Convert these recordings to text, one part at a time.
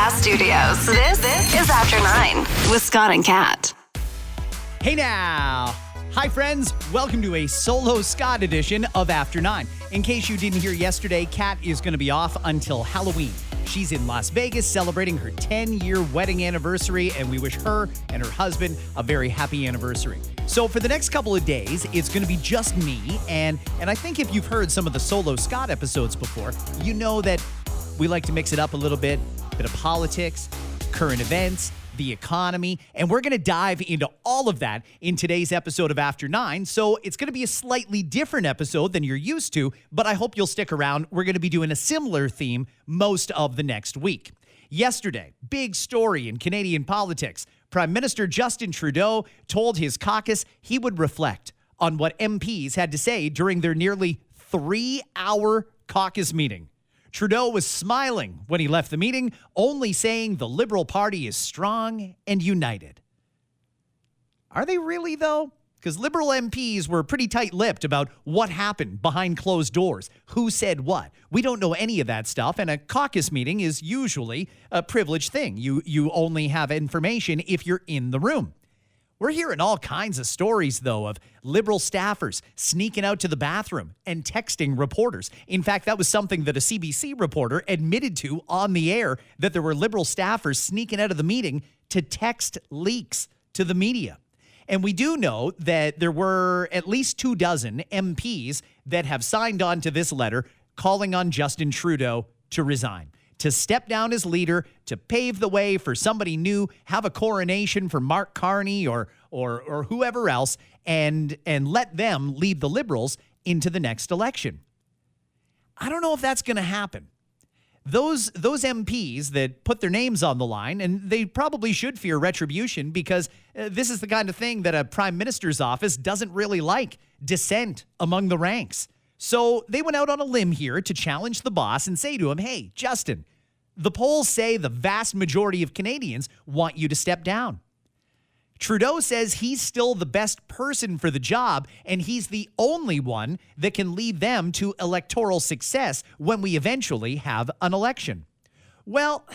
Podcast Studios. This is After 9 with Scott and Kat. Hey now! Hi friends, welcome to a solo Scott edition of After 9. In case you didn't hear yesterday, Kat is going to be off until Halloween. She's in Las Vegas celebrating her 10-year wedding anniversary, and we wish her and her husband a very happy anniversary. So for the next couple of days, it's going to be just me, and I think if you've heard some of the solo Scott episodes before, you know that we like to mix it up a little bit of politics, current events, the economy, and we're going to dive into all of that in today's episode of After 9. So it's going to be a slightly different episode than you're used to, but I hope you'll stick around. We're going to be doing a similar theme most of the next week. Yesterday, big story in Canadian politics. Prime Minister Justin Trudeau told his caucus he would reflect on what MPs had to say during their nearly 3-hour caucus meeting. Trudeau was smiling when he left the meeting, only saying the Liberal Party is strong and united. Are they really, though? Because Liberal MPs were pretty tight-lipped about what happened behind closed doors, who said what. We don't know any of that stuff, and a caucus meeting is usually a privileged thing. You only have information if you're in the room. We're hearing all kinds of stories, though, of Liberal staffers sneaking out to the bathroom and texting reporters. In fact, that was something that a CBC reporter admitted to on the air, that there were Liberal staffers sneaking out of the meeting to text leaks to the media. And we do know that there were at least 24 MPs that have signed on to this letter calling on Justin Trudeau to resign, to step down as leader, to pave the way for somebody new, have a coronation for Mark Carney or whoever else, and let them lead the Liberals into the next election. I don't know if that's going to happen. Those MPs that put their names on the line, and they probably should fear retribution, because this is the kind of thing that a prime minister's office doesn't really like, dissent among the ranks. So they went out on a limb here to challenge the boss and say to him, hey, Justin, the polls say the vast majority of Canadians want you to step down. Trudeau says he's still the best person for the job, and he's the only one that can lead them to electoral success when we eventually have an election. Well,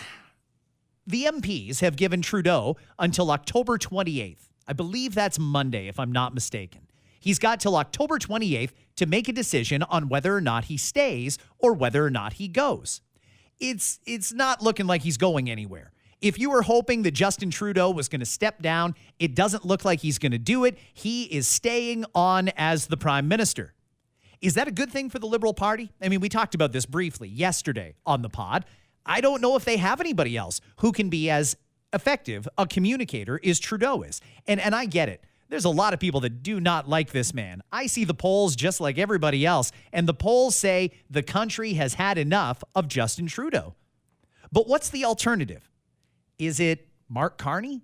the MPs have given Trudeau until October 28th. I believe that's Monday, if I'm not mistaken. He's got till October 28th to make a decision on whether or not he stays or whether or not he goes. It's not looking like he's going anywhere. If you were hoping that Justin Trudeau was going to step down, it doesn't look like he's going to do it. He is staying on as the prime minister. Is that a good thing for the Liberal Party? I mean, we talked about this briefly yesterday on the pod. I don't know if they have anybody else who can be as effective a communicator as Trudeau is. And I get it. There's a lot of people that do not like this man. I see the polls just like everybody else, and the polls say the country has had enough of Justin Trudeau. But what's the alternative? Is it Mark Carney?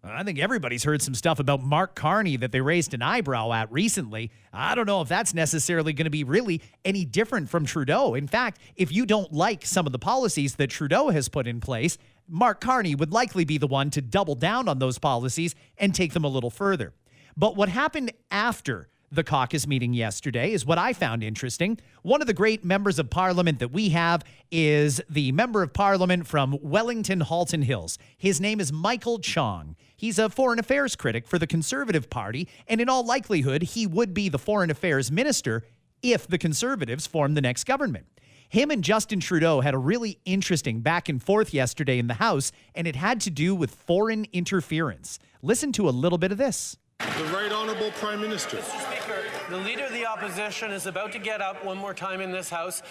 I think everybody's heard some stuff about Mark Carney that they raised an eyebrow at recently. I don't know if that's necessarily going to be really any different from Trudeau. In fact, if you don't like some of the policies that Trudeau has put in place, Mark Carney would likely be the one to double down on those policies and take them a little further. But what happened after the caucus meeting yesterday is what I found interesting. One of the great members of parliament that we have is the member of parliament from Wellington Halton Hills. His name is Michael Chong. He's a foreign affairs critic for the Conservative Party, and in all likelihood, he would be the foreign affairs minister if the Conservatives form the next government. Him and Justin Trudeau had a really interesting back and forth yesterday in the House, and it had to do with foreign interference. Listen to a little bit of this. The Right Honourable Prime Minister. Mr. Speaker, the Leader of the Opposition is about to get up one more time in this House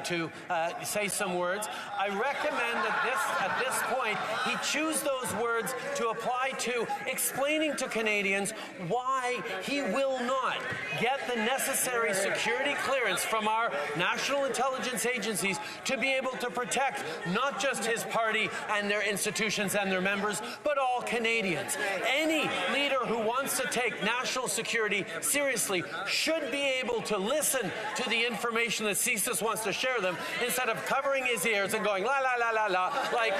to say some words. I recommend that at this point he choose those words to apply to explaining to Canadians why he will not get the necessary security clearance from our national intelligence agencies to be able to protect not just his party and their institutions and their members, but all Canadians. Any leader who wants to take national security seriously should be able to listen to the information that CSIS wants to share them instead of covering his ears and going la la la la la like.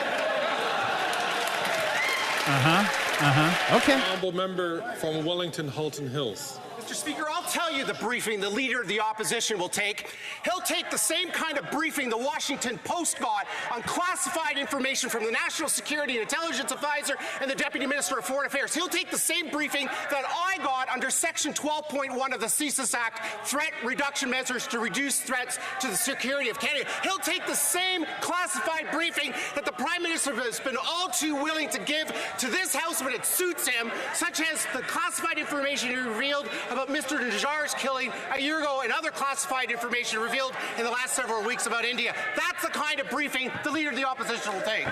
Okay. Honourable member from Wellington Halton Hills. Mr. Speaker, I'll tell you the briefing the leader of the opposition will take. He'll take the same kind of briefing the Washington Post got on classified information from the National Security and Intelligence Advisor and the Deputy Minister of Foreign Affairs. He'll take the same briefing that I got under Section 12.1 of the CSIS Act, threat reduction measures to reduce threats to the security of Canada. He'll take the same classified briefing that the Prime Minister has been all too willing to give to this House when it suits him, such as the classified information he revealed about Mr. Najjar's killing a year ago and other classified information revealed in the last several weeks about India. That's the kind of briefing the leader of the opposition will take.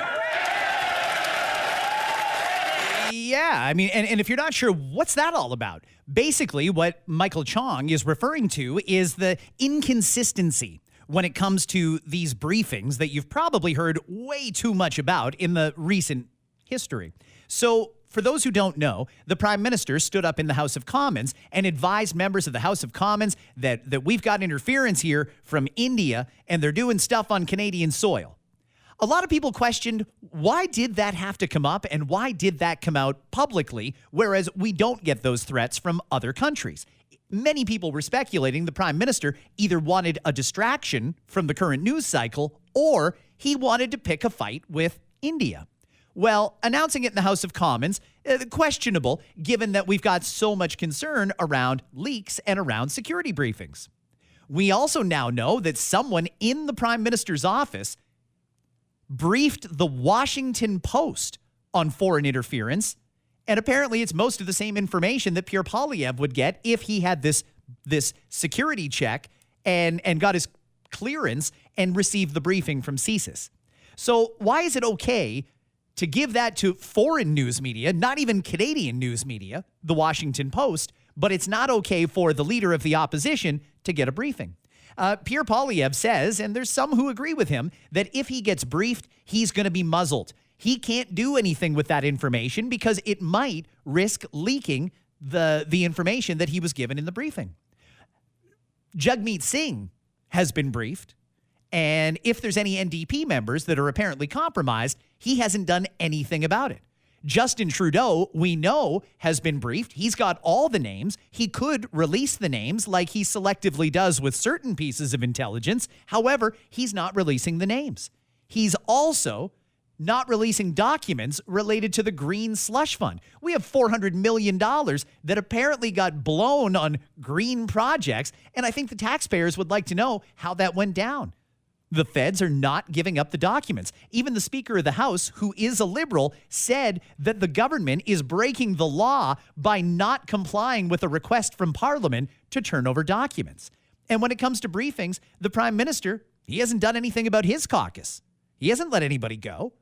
Yeah, I mean, and if you're not sure, what's that all about? Basically, what Michael Chong is referring to is the inconsistency when it comes to these briefings that you've probably heard way too much about in the recent history. So, for those who don't know, the Prime Minister stood up in the House of Commons and advised members of the House of Commons that we've got interference here from India and they're doing stuff on Canadian soil. A lot of people questioned, why did that have to come up and why did that come out publicly, whereas we don't get those threats from other countries? Many people were speculating the Prime Minister either wanted a distraction from the current news cycle or he wanted to pick a fight with India. Well, announcing it in the House of Commons, questionable, given that we've got so much concern around leaks and around security briefings. We also now know that someone in the Prime Minister's office briefed the Washington Post on foreign interference, and apparently it's most of the same information that Pierre Poilievre would get if he had this security check and got his clearance and received the briefing from CSIS. So why is it okay to give that to foreign news media, not even Canadian news media, the Washington Post, but it's not okay for the leader of the opposition to get a briefing? Pierre Poilievre says, and there's some who agree with him, that if he gets briefed, he's going to be muzzled. He can't do anything with that information because it might risk leaking the information that he was given in the briefing. Jagmeet Singh has been briefed, and if there's any NDP members that are apparently compromised, he hasn't done anything about it. Justin Trudeau, we know, has been briefed. He's got all the names. He could release the names like he selectively does with certain pieces of intelligence. However, he's not releasing the names. He's also not releasing documents related to the Green Slush Fund. We have $400 million that apparently got blown on green projects, and I think the taxpayers would like to know how that went down. The feds are not giving up the documents. Even the Speaker of the House, who is a Liberal, said that the government is breaking the law by not complying with a request from Parliament to turn over documents. And when it comes to briefings, the Prime Minister, he hasn't done anything about his caucus. He hasn't let anybody go.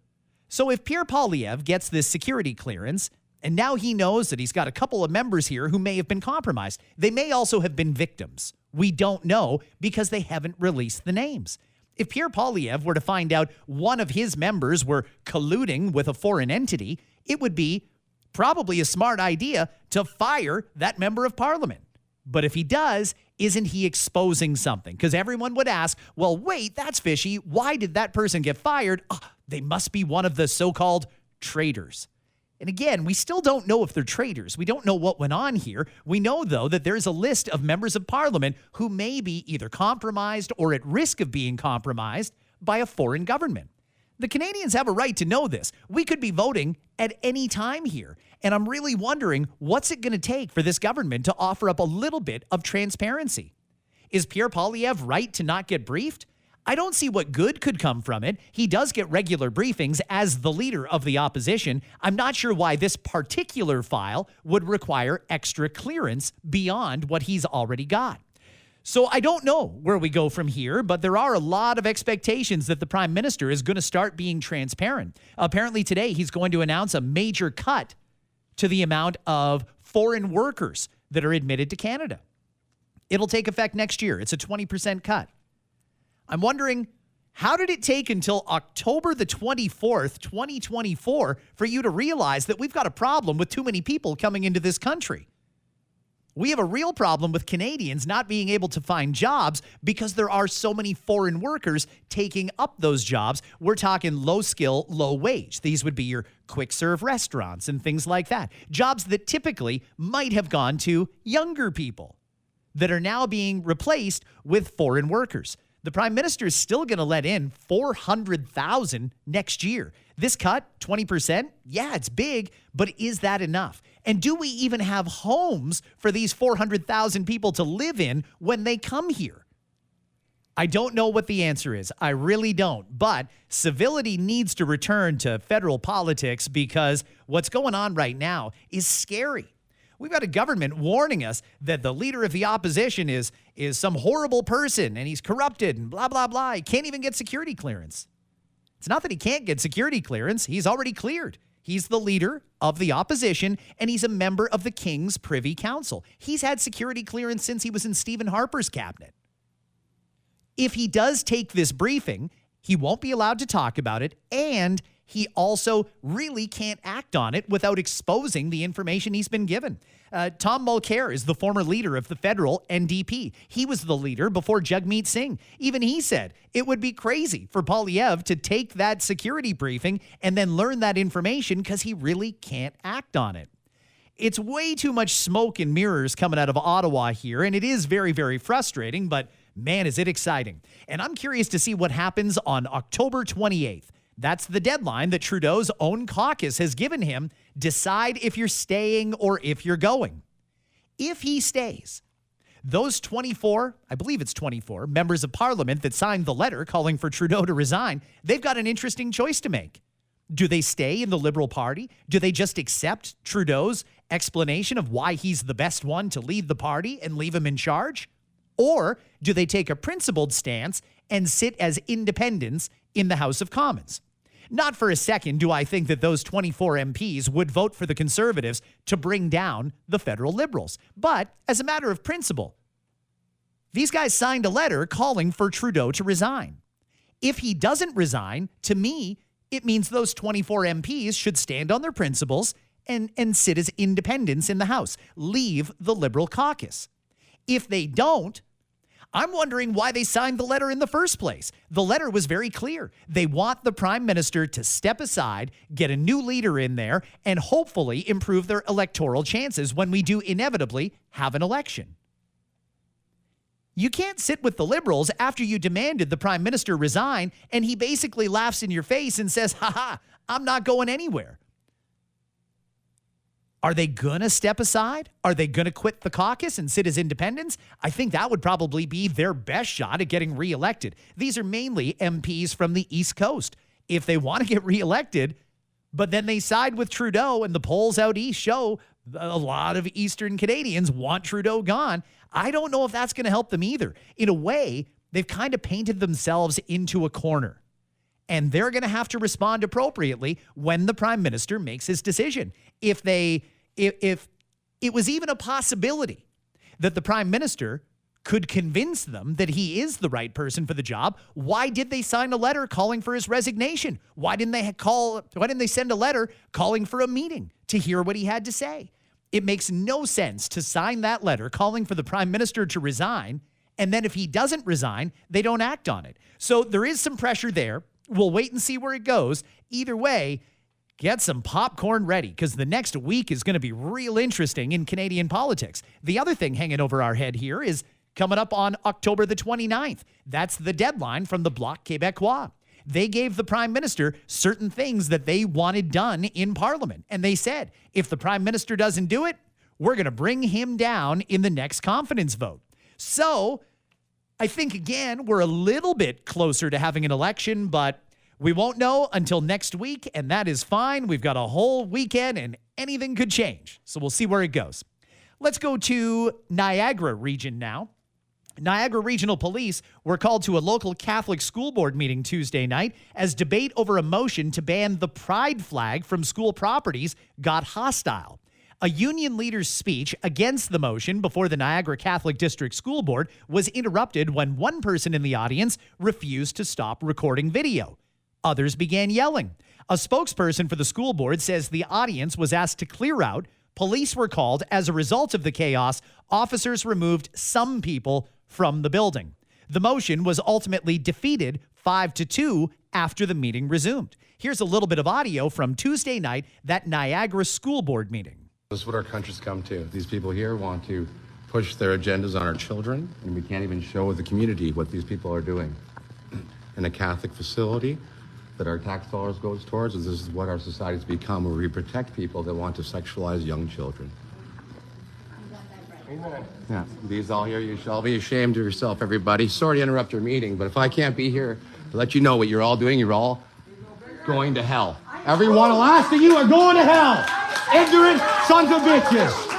So if Pierre Poilievre gets this security clearance, and now he knows that he's got a couple of members here who may have been compromised, they may also have been victims. We don't know because they haven't released the names. If Pierre Poilievre were to find out one of his members were colluding with a foreign entity, it would be probably a smart idea to fire that member of Parliament. But if he does, isn't he exposing something? Because everyone would ask, well, wait, that's fishy. Why did that person get fired? Oh, they must be one of the so-called traitors. And again, we still don't know if they're traitors. We don't know what went on here. We know, though, that there's a list of members of Parliament who may be either compromised or at risk of being compromised by a foreign government. The Canadians have a right to know this. We could be voting at any time here. And I'm really wondering, what's it going to take for this government to offer up a little bit of transparency? Is Pierre Poilievre right to not get briefed? I don't see what good could come from it. He does get regular briefings as the leader of the opposition. I'm not sure why this particular file would require extra clearance beyond what he's already got. So I don't know where we go from here, but there are a lot of expectations that the Prime Minister is going to start being transparent. Apparently today he's going to announce a major cut to the amount of foreign workers that are admitted to Canada. It'll take effect next year. It's a 20% cut. I'm wondering, how did it take until October the 24th, 2024, for you to realize that we've got a problem with too many people coming into this country? We have a real problem with Canadians not being able to find jobs because there are so many foreign workers taking up those jobs. We're talking low skill, low wage. These would be your quick serve restaurants and things like that. Jobs that typically might have gone to younger people. that are now being replaced with foreign workers. The Prime Minister is still going to let in 400,000 next year. This cut, 20%, yeah, it's big, but is that enough? And do we even have homes for these 400,000 people to live in when they come here? I don't know what the answer is. I really don't. But civility needs to return to federal politics because what's going on right now is scary. We've got a government warning us that the leader of the opposition is some horrible person and he's corrupted and blah, blah, blah. He can't even get security clearance. It's not that he can't get security clearance. He's already cleared. He's the leader of the opposition, and he's a member of the King's Privy Council. He's had security clearance since he was in Stephen Harper's cabinet. If he does take this briefing, he won't be allowed to talk about it, and he also really can't act on it without exposing the information he's been given. Tom Mulcair is the former leader of the federal NDP. He was the leader before Jagmeet Singh. Even he said it would be crazy for Poilievre to take that security briefing and then learn that information because he really can't act on it. It's way too much smoke and mirrors coming out of Ottawa here, and it is very, very frustrating, but man, is it exciting. And I'm curious to see what happens on October 28th. That's the deadline that Trudeau's own caucus has given him. Decide if you're staying or if you're going. If he stays, those 24, I believe it's 24, members of parliament that signed the letter calling for Trudeau to resign, they've got an interesting choice to make. Do they stay in the Liberal Party? Do they just accept Trudeau's explanation of why he's the best one to lead the party and leave him in charge? Or do they take a principled stance and sit as independents in the House of Commons? Not for a second do I think that those 24 MPs would vote for the Conservatives to bring down the federal Liberals. But as a matter of principle, these guys signed a letter calling for Trudeau to resign. If he doesn't resign, to me, it means those 24 MPs should stand on their principles and sit as independents in the House. Leave the Liberal caucus. If they don't, I'm wondering why they signed the letter in the first place. The letter was very clear. They want the Prime Minister to step aside, get a new leader in there, and hopefully improve their electoral chances when we do inevitably have an election. You can't sit with the Liberals after you demanded the Prime Minister resign, and he basically laughs in your face and says, "Ha, I'm not going anywhere." Are they going to step aside? Are they going to quit the caucus and sit as independents? I think that would probably be their best shot at getting reelected. These are mainly MPs from the East Coast. If they want to get reelected, but then they side with Trudeau and the polls out east show a lot of Eastern Canadians want Trudeau gone, I don't know if that's going to help them either. In a way, they've kind of painted themselves into a corner. And they're going to have to respond appropriately when the Prime Minister makes his decision. If it was even a possibility that the Prime Minister could convince them that he is the right person for the job, why did they sign a letter calling for his resignation? Why didn't they send a letter calling for a meeting to hear what he had to say? It makes no sense to sign that letter calling for the Prime Minister to resign, and then if he doesn't resign, they don't act on it. So there is some pressure there. We'll wait and see where it goes. Either way, get some popcorn ready because the next week is going to be real interesting in Canadian politics. The other thing hanging over our head here is coming up on October the 29th. That's the deadline from the Bloc Québécois. They gave the Prime Minister certain things that they wanted done in Parliament. And they said, if the Prime Minister doesn't do it, we're going to bring him down in the next confidence vote. So I think, again, we're a little bit closer to having an election, but we won't know until next week, and that is fine. We've got a whole weekend, and anything could change. So we'll see where it goes. Let's go to Niagara region now. Niagara Regional Police were called to a local Catholic school board meeting Tuesday night as debate over a motion to ban the pride flag from school properties got hostile. A union leader's speech against the motion before the Niagara Catholic District School Board was interrupted when one person in the audience refused to stop recording video. Others began yelling. A spokesperson for the school board says the audience was asked to clear out. Police were called. As a result of the chaos, officers removed some people from the building. The motion was ultimately defeated 5-2 after the meeting resumed. Here's a little bit of audio from Tuesday night, that Niagara School Board meeting. This is what our country's come to. These people here want to push their agendas on our children, and we can't even show the community what these people are doing. In a Catholic facility that our tax dollars goes towards, and this is what our society's become, where we protect people that want to sexualize young children. Amen. Yeah, these all here, you shall be ashamed of yourself, everybody. Sorry to interrupt your meeting, but if I can't be here to let you know what you're all doing, you're all going to hell. Every one, last of you are going to hell. Ignorant sons of bitches.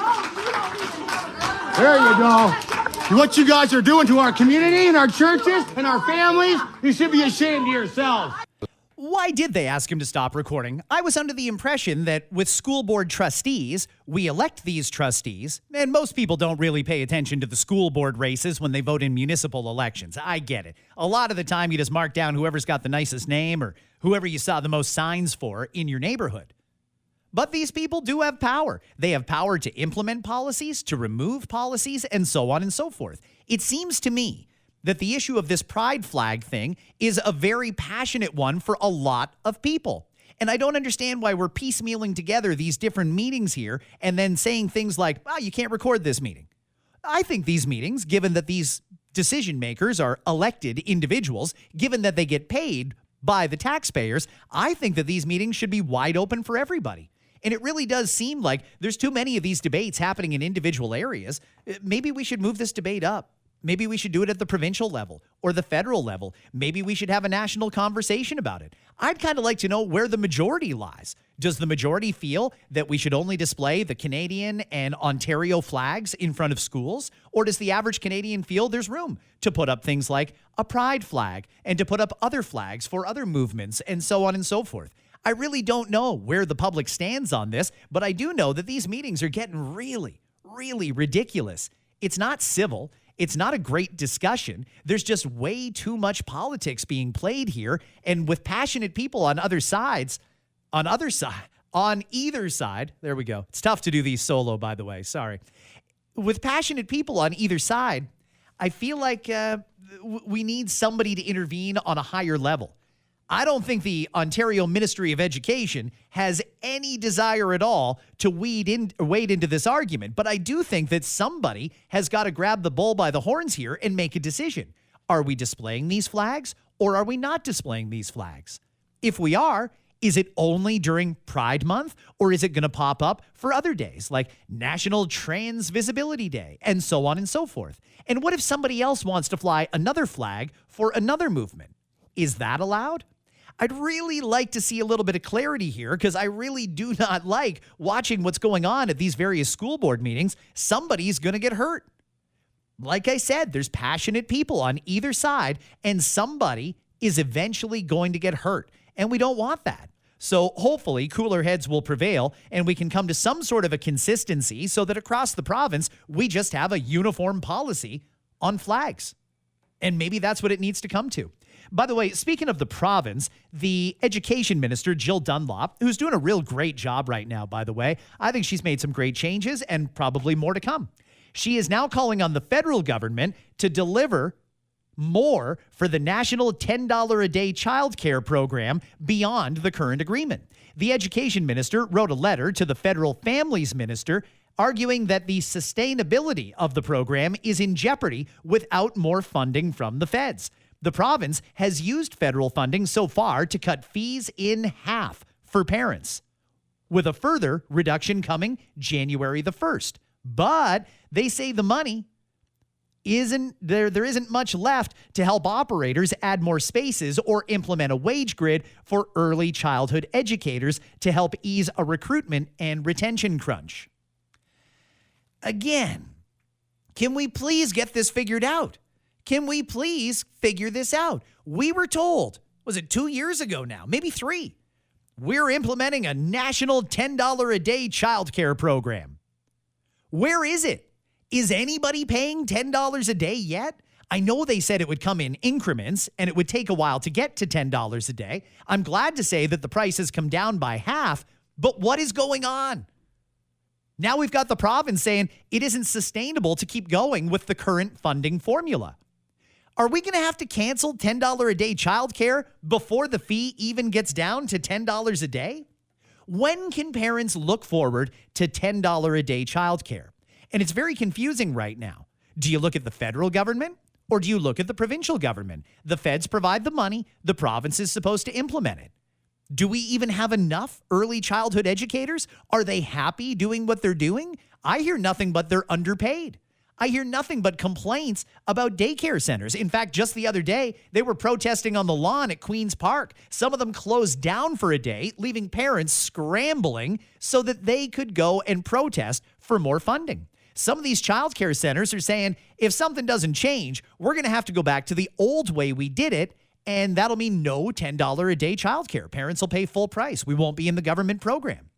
There you go. What you guys are doing to our community and our churches and our families, you should be ashamed of yourselves. Why did they ask him to stop recording? I was under the impression that with school board trustees, we elect these trustees, and most people don't really pay attention to the school board races when they vote in municipal elections. I get it. A lot of the time, you just mark down whoever's got the nicest name or whoever you saw the most signs for in your neighborhood. But these people do have power. They have power to implement policies, to remove policies, and so on and so forth. It seems to me that the issue of this pride flag thing is a very passionate one for a lot of people. And I don't understand why we're piecemealing together these different meetings here and then saying things like, well, you can't record this meeting. I think these meetings, given that these decision makers are elected individuals, given that they get paid by the taxpayers, I think that these meetings should be wide open for everybody. And it really does seem like there's too many of these debates happening in individual areas. Maybe we should move this debate up. Maybe we should do it at the provincial level or the federal level. Maybe we should have a national conversation about it. I'd kind of like to know where the majority lies. Does the majority feel that we should only display the Canadian and Ontario flags in front of schools? Or does the average Canadian feel there's room to put up things like a pride flag and to put up other flags for other movements and so on and so forth? I really don't know where the public stands on this, but I do know that these meetings are getting really, really ridiculous. It's not civil. It's not a great discussion. There's just way too much politics being played here. And with passionate people on either side, there we go. It's tough to do these solo, by the way. Sorry. With passionate people on either side, I feel like we need somebody to intervene on a higher level. I don't think the Ontario Ministry of Education has any desire at all to wade into this argument, but I do think that somebody has got to grab the bull by the horns here and make a decision. Are we displaying these flags or are we not displaying these flags? If we are, is it only during Pride Month or is it going to pop up for other days like National Trans Visibility Day and so on and so forth? And what if somebody else wants to fly another flag for another movement? Is that allowed? I'd really like to see a little bit of clarity here because I really do not like watching what's going on at these various school board meetings. Somebody's going to get hurt. Like I said, there's passionate people on either side, and somebody is eventually going to get hurt, and we don't want that. So hopefully cooler heads will prevail, and we can come to some sort of a consistency so that across the province, we just have a uniform policy on flags. And maybe that's what it needs to come to. By the way, speaking of the province, the education minister, Jill Dunlop, who's doing a real great job right now, by the way, I think she's made some great changes and probably more to come. She is now calling on the federal government to deliver more for the national $10 a day childcare program beyond the current agreement. The education minister wrote a letter to the federal families minister arguing that the sustainability of the program is in jeopardy without more funding from the feds. The province has used federal funding so far to cut fees in half for parents, with a further reduction coming January the 1st. But they say the money isn't there. There isn't much left to help operators add more spaces or implement a wage grid for early childhood educators to help ease a recruitment and retention crunch. Again, can we please get this figured out? Can we please figure this out? We were told, was it 2 years ago now, maybe 3, we're implementing a national $10 a day childcare program. Where is it? Is anybody paying $10 a day yet? I know they said it would come in increments and it would take a while to get to $10 a day. I'm glad to say that the price has come down by half, but what is going on? Now we've got the province saying it isn't sustainable to keep going with the current funding formula. Are we going to have to cancel $10 a day childcare before the fee even gets down to $10 a day? When can parents look forward to $10 a day childcare? And it's very confusing right now. Do you look at the federal government or do you look at the provincial government? The feds provide the money. The province is supposed to implement it. Do we even have enough early childhood educators? Are they happy doing what they're doing? I hear nothing but they're underpaid. I hear nothing but complaints about daycare centers. In fact, just the other day, they were protesting on the lawn at Queen's Park. Some of them closed down for a day, leaving parents scrambling so that they could go and protest for more funding. Some of these childcare centers are saying, if something doesn't change, we're going to have to go back to the old way we did it, and that'll mean no $10 a day childcare. Parents will pay full price. We won't be in the government program.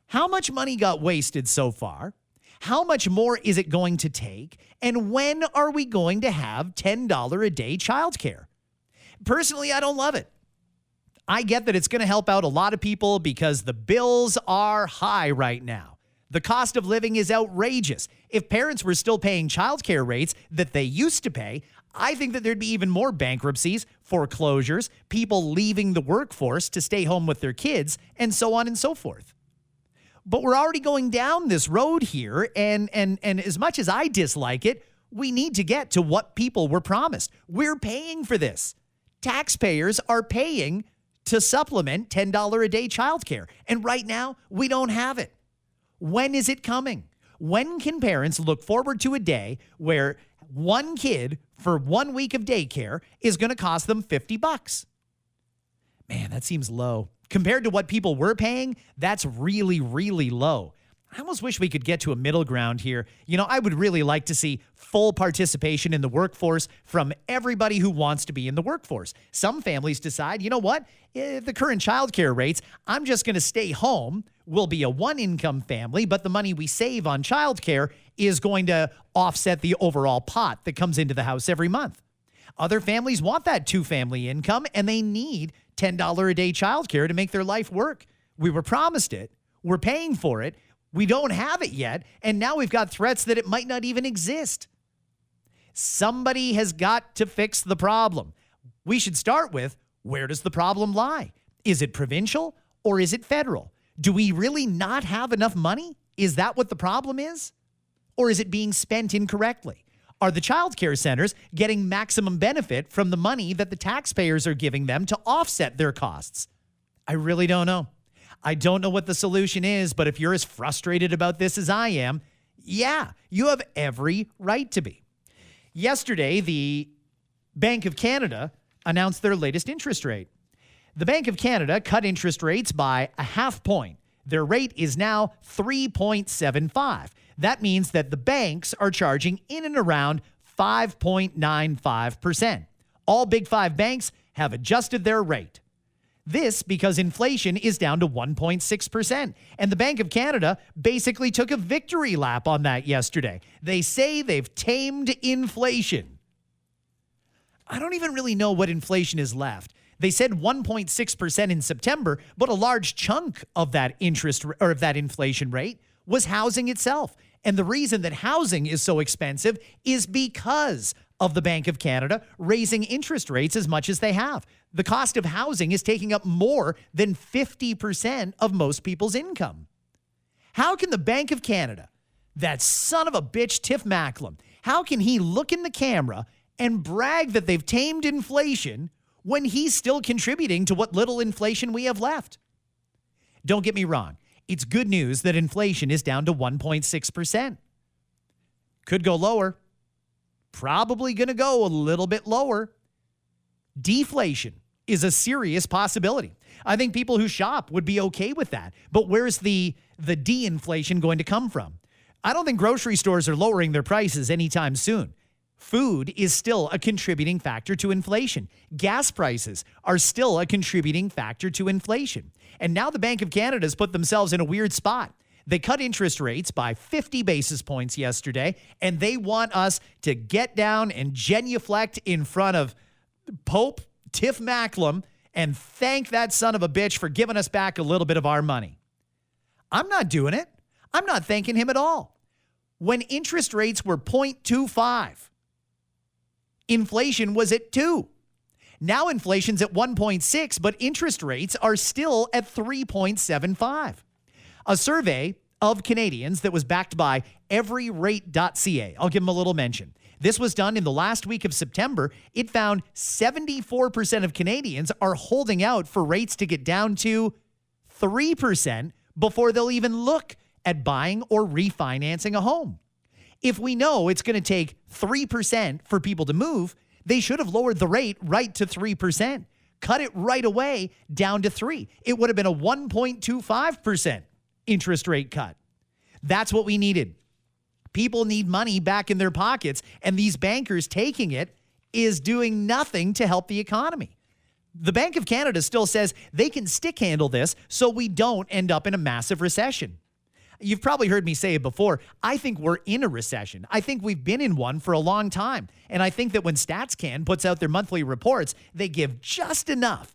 How much money got wasted so far? How much more is it going to take? And when are we going to have $10 a day childcare? Personally, I don't love it. I get that it's going to help out a lot of people because the bills are high right now. The cost of living is outrageous. If parents were still paying childcare rates that they used to pay, I think that there'd be even more bankruptcies, foreclosures, people leaving the workforce to stay home with their kids, and so on and so forth. But we're already going down this road here, and as much as I dislike it, we need to get to what people were promised. We're paying for this. Taxpayers are paying to supplement $10 a day childcare, and right now, we don't have it. When is it coming? When can parents look forward to a day where one kid for 1 week of daycare is going to cost them $50? Man, that seems low. Compared to what people were paying, that's really, really low. I almost wish we could get to a middle ground here. You know, I would really like to see full participation in the workforce from everybody who wants to be in the workforce. Some families decide, you know what, the current childcare rates, I'm just going to stay home. We'll be a one-income family, but the money we save on childcare is going to offset the overall pot that comes into the house every month. Other families want that two-family income, and they need $10 a day childcare to make their life work. We were promised it. We're paying for it. We don't have it yet, and now we've got threats that it might not even exist. Somebody has got to fix the problem. We should start with, where does the problem lie? Is it provincial or is it federal? Do we really not have enough money? Is that what the problem is? Or is it being spent incorrectly? Are the childcare centers getting maximum benefit from the money that the taxpayers are giving them to offset their costs? I really don't know. I don't know what the solution is, but if you're as frustrated about this as I am, yeah, you have every right to be. Yesterday, the Bank of Canada announced their latest interest rate. The Bank of Canada cut interest rates by 0.5 point. Their rate is now 3.75. That means that the banks are charging in and around 5.95%. All Big Five banks have adjusted their rate. This because inflation is down to 1.6%. And the Bank of Canada basically took a victory lap on that yesterday. They say they've tamed inflation. I don't even really know what inflation is left. They said 1.6% in September, but a large chunk of that interest or of that inflation rate was housing itself. And the reason that housing is so expensive is because of the Bank of Canada raising interest rates as much as they have. The cost of housing is taking up more than 50% of most people's income. How can the Bank of Canada, that son of a bitch Tiff Macklem, how can he look in the camera and brag that they've tamed inflation when he's still contributing to what little inflation we have left? Don't get me wrong. It's good news that inflation is down to 1.6%. Could go lower. Probably going to go a little bit lower. Deflation is a serious possibility. I think people who shop would be okay with that. But where's the de-inflation going to come from? I don't think grocery stores are lowering their prices anytime soon. Food is still a contributing factor to inflation. Gas prices are still a contributing factor to inflation. And now the Bank of Canada has put themselves in a weird spot. They cut interest rates by 50 basis points yesterday, and they want us to get down and genuflect in front of Pope Tiff Macklem and thank that son of a bitch for giving us back a little bit of our money. I'm not doing it. I'm not thanking him at all. When interest rates were 0.25, inflation was at 2. Now inflation's at 1.6, but interest rates are still at 3.75. A survey of Canadians that was backed by everyrate.ca. I'll give them a little mention. This was done in the last week of September. It found 74% of Canadians are holding out for rates to get down to 3% before they'll even look at buying or refinancing a home. If we know it's going to take 3% for people to move, they should have lowered the rate right to 3%. Cut it right away down to 3%. It would have been a 1.25% interest rate cut. That's what we needed. People need money back in their pockets, and these bankers taking it is doing nothing to help the economy. The Bank of Canada still says they can stick handle this so we don't end up in a massive recession. You've probably heard me say it before. I think we're in a recession. I think we've been in one for a long time. And I think that when StatsCan puts out their monthly reports, they give just enough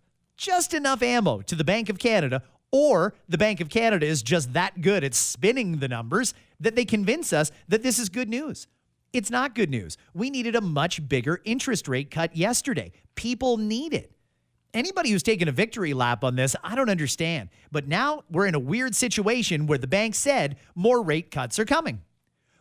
ammo to the Bank of Canada, or the Bank of Canada is just that good at spinning the numbers that they convince us that this is good news. It's not good news. We needed a much bigger interest rate cut yesterday. People need it. Anybody who's taken a victory lap on this, I don't understand. But now we're in a weird situation where the bank said more rate cuts are coming.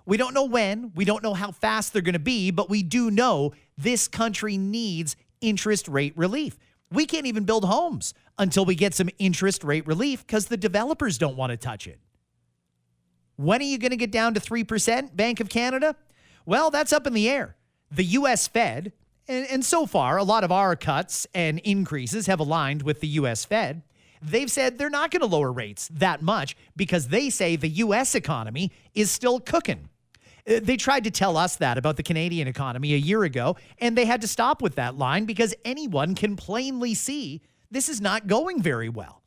We don't know when, we don't know how fast they're going to be, but we do know this country needs interest rate relief. We can't even build homes until we get some interest rate relief because the developers don't want to touch it. When are you going to get down to 3%, Bank of Canada? Well, that's up in the air. The U.S. Fed, and so far, a lot of our cuts and increases have aligned with the U.S. Fed. They've said they're not going to lower rates that much because they say the U.S. economy is still cooking. They tried to tell us that about the Canadian economy a year ago, and they had to stop with that line because anyone can plainly see this is not going very well.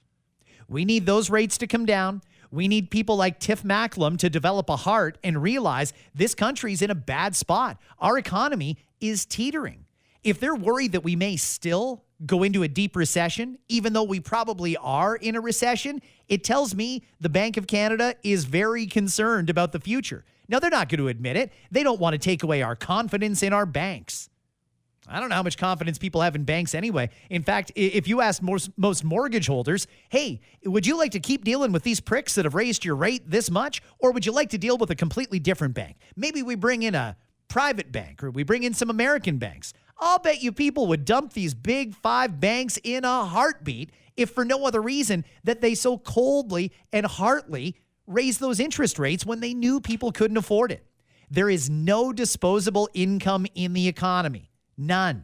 We need those rates to come down. We need people like Tiff Macklem to develop a heart and realize this country's in a bad spot. Our economy is teetering. If they're worried that we may still go into a deep recession, even though we probably are in a recession, it tells me the Bank of Canada is very concerned about the future. Now, they're not going to admit it. They don't want to take away our confidence in our banks. I don't know how much confidence people have in banks anyway. In fact, if you ask most mortgage holders, hey, would you like to keep dealing with these pricks that have raised your rate this much? Or would you like to deal with a completely different bank? Maybe we bring in a private bank or we bring in some American banks. I'll bet you people would dump these big five banks in a heartbeat if for no other reason that they so coldly and heartily raised those interest rates when they knew people couldn't afford it. There is no disposable income in the economy. None.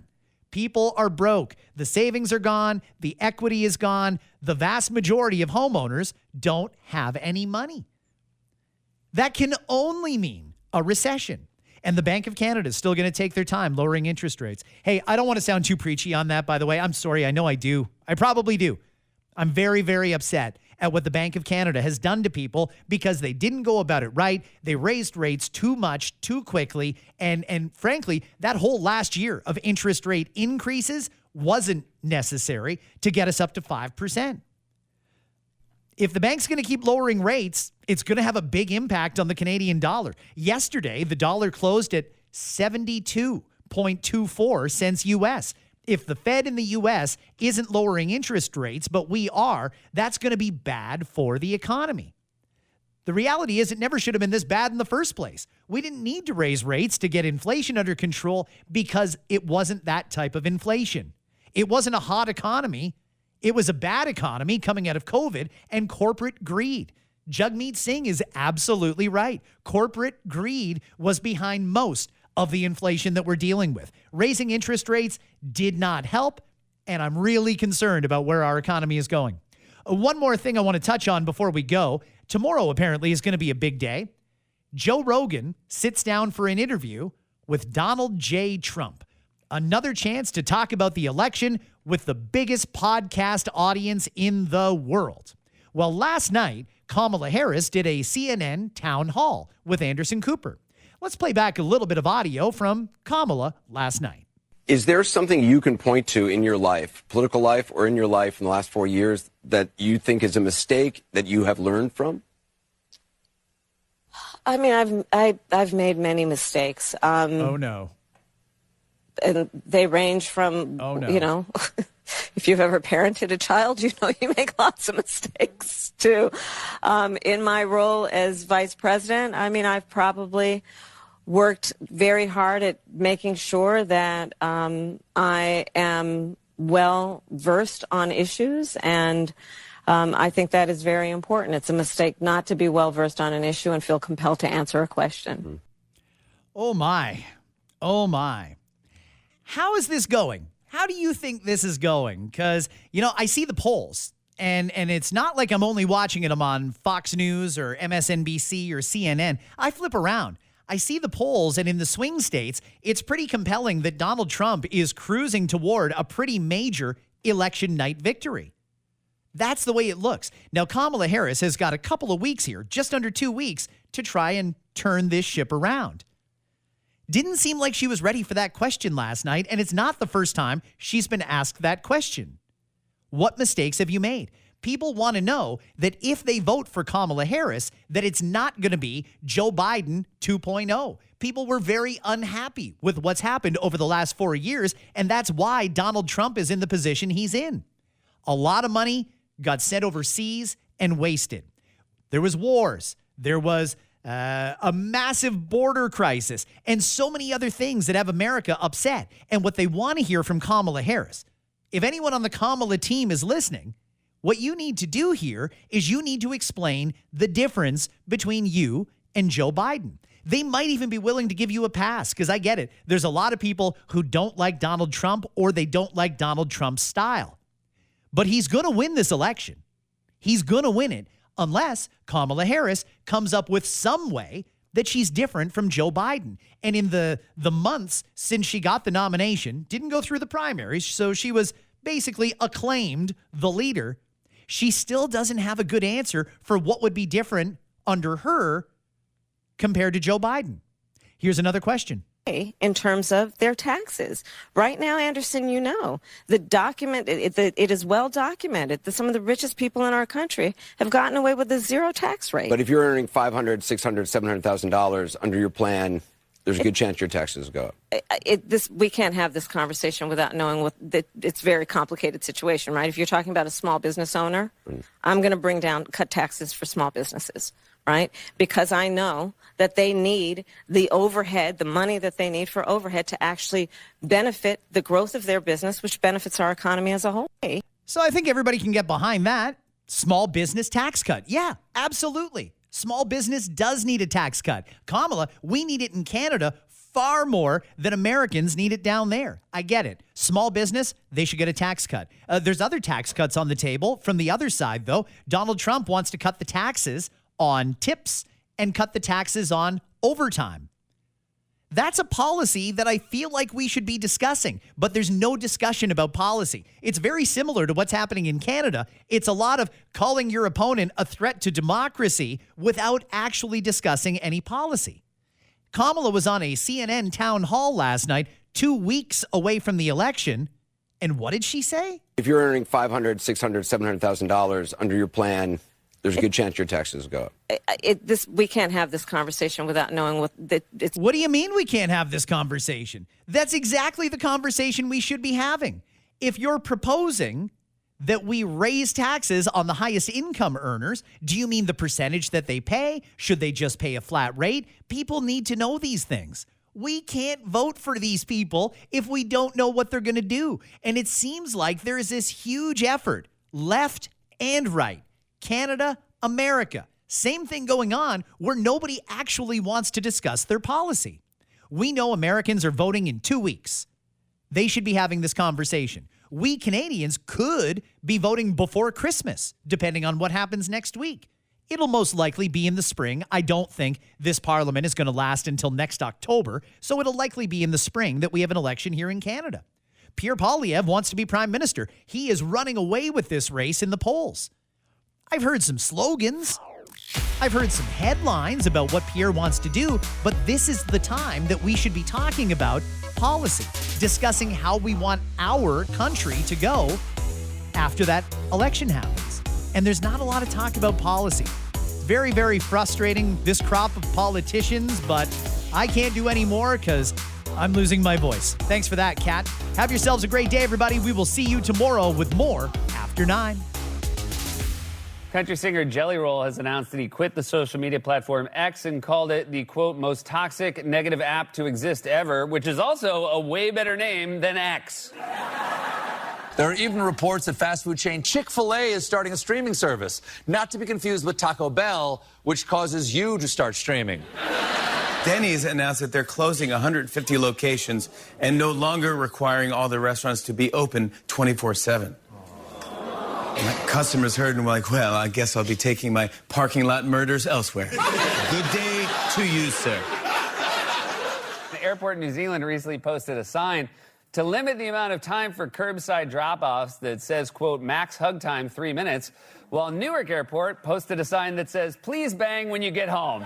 People are broke. The savings are gone. The equity is gone. The vast majority of homeowners don't have any money. That can only mean a recession. And the Bank of Canada is still going to take their time lowering interest rates. Hey, I don't want to sound too preachy on that, by the way. I'm sorry. I know I do. I probably do. I'm very, very upset at what the Bank of Canada has done to people because they didn't go about it right. They raised rates too much, too quickly. And frankly, that whole last year of interest rate increases wasn't necessary to get us up to 5%. If the bank's going to keep lowering rates, it's going to have a big impact on the Canadian dollar. Yesterday, the dollar closed at 72.24 cents US. If the Fed in the U.S. isn't lowering interest rates, but we are, that's going to be bad for the economy. The reality is it never should have been this bad in the first place. We didn't need to raise rates to get inflation under control because it wasn't that type of inflation. It wasn't a hot economy. It was a bad economy coming out of COVID and corporate greed. Jagmeet Singh is absolutely right. Corporate greed was behind most of the inflation that we're dealing with. Raising interest rates did not help, and I'm really concerned about where our economy is going. One more thing I want to touch on before we go. Tomorrow, apparently, is going to be a big day. Joe Rogan sits down for an interview with Donald J. Trump. Another chance to talk about the election with the biggest podcast audience in the world. Well, last night, Kamala Harris did a CNN town hall with Anderson Cooper. Let's play back a little bit of audio from Kamala last night. Is there something you can point to in your life, political life or in your life in the last 4 years, that you think is a mistake that you have learned from? I mean, I've made many mistakes. Oh, no. And they range from, oh, no. you know, if you've ever parented a child, you know you make lots of mistakes too. In my role as vice president, I mean, I've probably worked very hard at making sure that I am well versed on issues, and I think that is very important. It's a mistake not to be well versed on an issue and feel compelled to answer a question. Oh my. Oh my. How is this going? How do you think this is going? Because, I see the polls, and it's not like I'm only watching them on Fox News or MSNBC or CNN. I flip around. I see the polls, and in the swing states, it's pretty compelling that Donald Trump is cruising toward a pretty major election night victory. That's the way it looks. Now, Kamala Harris has got a couple of weeks here, just under 2 weeks, to try and turn this ship around. Didn't seem like she was ready for that question last night, and it's not the first time she's been asked that question. What mistakes have you made? People want to know that if they vote for Kamala Harris, that it's not going to be Joe Biden 2.0. People were very unhappy with what's happened over the last 4 years, and that's why Donald Trump is in the position he's in. A lot of money got sent overseas and wasted. There was wars. There was a massive border crisis and so many other things that have America upset. And what they want to hear from Kamala Harris, if anyone on the Kamala team is listening, what you need to do here is you need to explain the difference between you and Joe Biden. They might even be willing to give you a pass, because I get it. There's a lot of people who don't like Donald Trump, or they don't like Donald Trump's style. But he's going to win this election. He's going to win it unless Kamala Harris comes up with some way that she's different from Joe Biden. And in the months since she got the nomination, didn't go through the primaries, so she was basically acclaimed the leader. She still doesn't have a good answer for what would be different under her compared to Joe Biden. Here's another question. In terms of their taxes. Right now, Anderson, the document, it is well documented that some of the richest people in our country have gotten away with a zero tax rate. But if you're earning $500,000, $600,000, $700,000 under your plan, there's a good chance your taxes go up. We can't have this conversation without knowing it's a very complicated situation, right? If you're talking about a small business owner, I'm going to cut taxes for small businesses, right? Because I know that they need the overhead, the money that they need for overhead to actually benefit the growth of their business, which benefits our economy as a whole. So I think everybody can get behind that. Small business tax cut. Yeah, absolutely. Small business does need a tax cut. Kamala, we need it in Canada far more than Americans need it down there. I get it. Small business, they should get a tax cut. There's other tax cuts on the table. From the other side, though, Donald Trump wants to cut the taxes on tips and cut the taxes on overtime. That's a policy that I feel like we should be discussing, but there's no discussion about policy. It's very similar to what's happening in Canada. It's a lot of calling your opponent a threat to democracy without actually discussing any policy. Kamala was on a CNN town hall last night, 2 weeks away from the election, and what did she say? If you're earning $500,000, $600,000, $700,000 under your plan, there's a good chance your taxes go up. We can't have this conversation without knowing what. What do you mean we can't have this conversation? That's exactly the conversation we should be having. If you're proposing that we raise taxes on the highest income earners, do you mean the percentage that they pay? Should they just pay a flat rate? People need to know these things. We can't vote for these people if we don't know what they're going to do. And it seems like there is this huge effort, left and right, Canada, America. Same thing going on where nobody actually wants to discuss their policy. We know Americans are voting in 2 weeks. They should be having this conversation. We Canadians could be voting before Christmas, depending on what happens next week. It'll most likely be in the spring. I don't think this parliament is going to last until next October, so it'll likely be in the spring that we have an election here in Canada. Pierre Poilievre wants to be prime minister. He is running away with this race in the polls. I've heard some slogans. I've heard some headlines about what Pierre wants to do, but this is the time that we should be talking about policy, discussing how we want our country to go after that election happens. And there's not a lot of talk about policy. Very, very frustrating, this crop of politicians, but I can't do any more because I'm losing my voice. Thanks for that, Kat. Have yourselves a great day, everybody. We will see you tomorrow with more After 9. Country singer Jelly Roll has announced that he quit the social media platform X and called it the, quote, most toxic negative app to exist ever, which is also a way better name than X. There are even reports that fast food chain Chick-fil-A is starting a streaming service, not to be confused with Taco Bell, which causes you to start streaming. Denny's announced that they're closing 150 locations and no longer requiring all the restaurants to be open 24/7. My customers heard and were like, well, I guess I'll be taking my parking lot murders elsewhere. Good day to you, sir. The airport in New Zealand recently posted a sign to limit the amount of time for curbside drop-offs that says, quote, max hug time 3 minutes, while Newark Airport posted a sign that says, please bang when you get home.